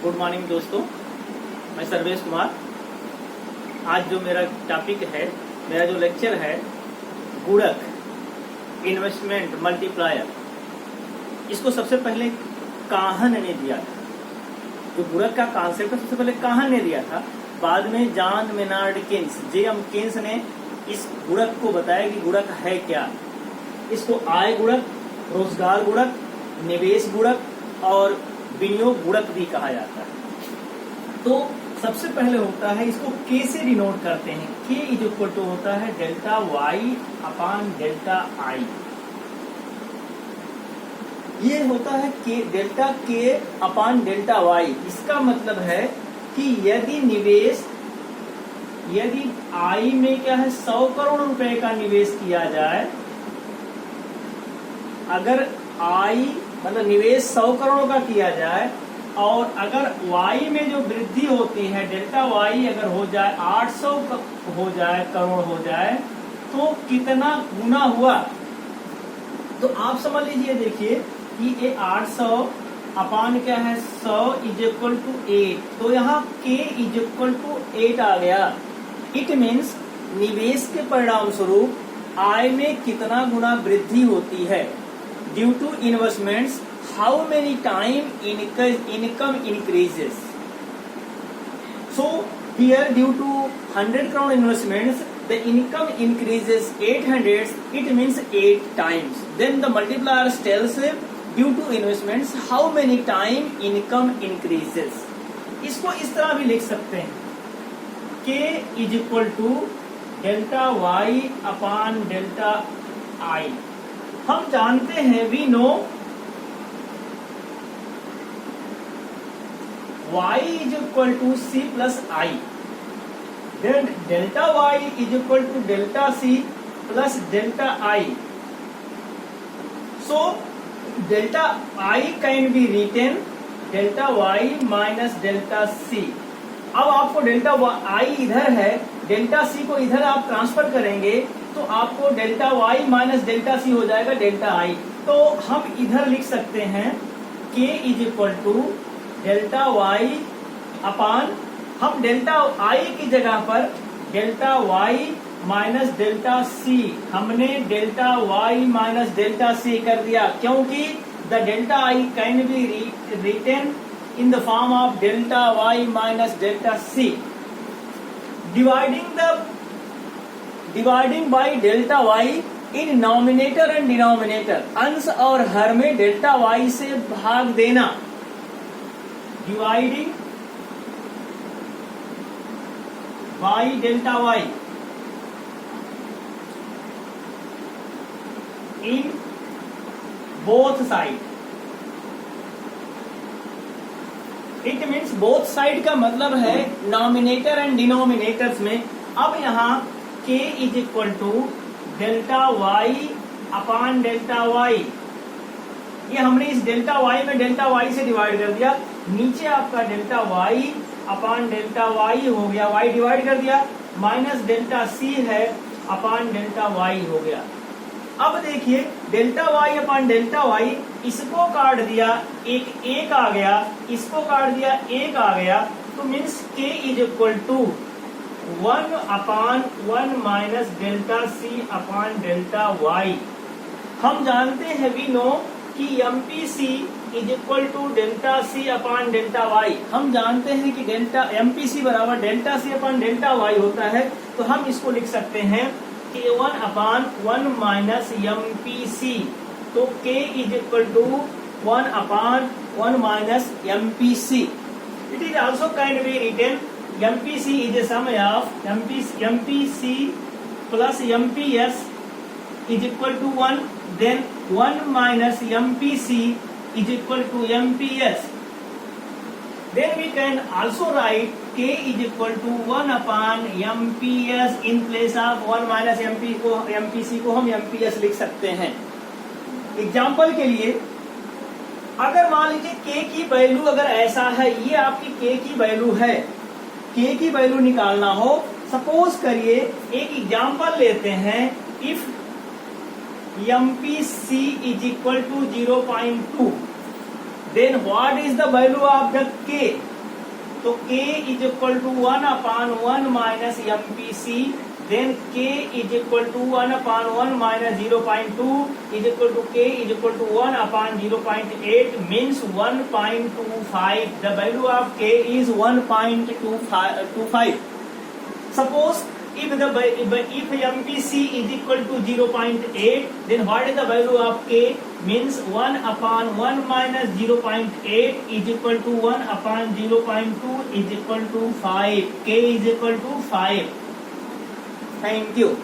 Good morning दोस्तों, मैं सर्वेश कुमार। आज जो मेरा टॉपिक है, मेरा जो लेक्चर है, गुणक इन्वेस्टमेंट मल्टीप्लायर, इसको सबसे पहले काहन ने दिया था। जो गुणक का कॉन्सेप्ट है सबसे पहले काहन ने दिया था। बाद में John Maynard Keynes, J.M. Keynes ने इस गुणक को बताया कि गुणक है क्या। इसको आय गुणक, रोजगार गुणक, निवेश गुणक और विनियोग गुणक भी कहा जाता है। तो सबसे पहले होता है, इसको के से डिनोट करते हैं। के इज इक्वल टू होता है delta Y upon delta I. ये होता है के डेल्टा के अपान डेल्टा वाई। इसका मतलब है कि यदि आई में क्या है 100 करोड़ रुपए का निवेश किया जाए, अगर आई मतलब निवेश 100 करोड़ का किया जाए और अगर वाई में जो वृद्धि होती है, डेल्टा वाई अगर हो जाए 800 हो जाए करोड़ हो जाए, तो कितना गुना हुआ। तो आप समझ लीजिए, देखिए कि ये 800 अपान क्या है 100 इज इक्वल टू 8। तो यहाँ के इज इक्वल टू 8 आ गया। इट मीन्स निवेश के परिणाम स्वरूप आय में कितना गुना वृद्धि होती है। Due to investments, how many time income increases? So here, due to 100 crore investments, the income increases 800. It means 8 times. Then the multiplier tells due to investments how many time income increases. इसको इस तरह भी लिख सकते हैं, K is equal to delta y upon delta I। हम जानते हैं, we know y is equal to c plus I, then delta y is equal to delta c plus delta I. So delta I can be written delta y minus delta c। अब आपको delta I इधर है, delta c को इधर आप transfer करेंगे तो आपको delta y minus delta c हो जाएगा डेल्टा I। तो हम इधर लिख सकते हैं k is equal to delta y upon, हम डेल्टा I की जगह पर delta y minus delta c, हमने delta y minus delta c कर दिया, क्योंकि the delta I can be written in the form of delta y minus delta c। Dividing by delta y in nominator and denominator, अंश और हर में delta y से भाग देना। Dividing by delta y in both side. It means both side का मतलब है नॉमिनेटर एंड डिनोमिनेटर्स में। अब यहाँ k is equal to delta y upon delta y, ये हमने इस डेल्टा y में डेल्टा y से डिवाइड कर दिया। नीचे आपका delta y upon delta y हो गया, y डिवाइड कर दिया, माइनस डेल्टा c है अपान डेल्टा y हो गया। अब देखिए delta y upon delta y, इसको काट दिया, एक आ गया, इसको काट दिया, एक आ गया, तो means k is equal to 1 upon 1 minus delta c upon delta y। हम जानते हैं, वी नो कि MPC is equal to delta c upon delta y। हम जानते हैं कि डेल्टा MPC बराबर delta c upon delta y होता है। तो हम इसको लिख सकते हैं K1 अपान 1 माइनस MPC। तो K is equal to 1 upon 1 minus MPC। It is also can be written MPC is a sum of MPC plus MPS is equal to 1, then 1 minus MPC is equal to MPS. Then we can also write K is equal to 1 upon MPS in place of 1 minus MPC को हम MPS लिख सकते हैं। Example के लिए, अगर मान लीजिए K की वैल्यू अगर ऐसा है, ये आपकी K की वैल्यू है, K की वैल्यू निकालना हो, सपोज करिए एक एग्जाम्पल लेते हैं, if MPC is equal to 0.2, then what is the value of the K? तो k is equal to 1 upon 1 minus MPC, then k is equal to 1 upon 1 minus 0.2 is equal to k is equal to 1 upon 0.8 means 1.25. The value of k is 1.25. Suppose if MPC is equal to 0.8, then what is the value of k? Means 1 upon 1 minus 0.8 is equal to 1 upon 0.2 is equal to 5. K is equal to 5. Thank you.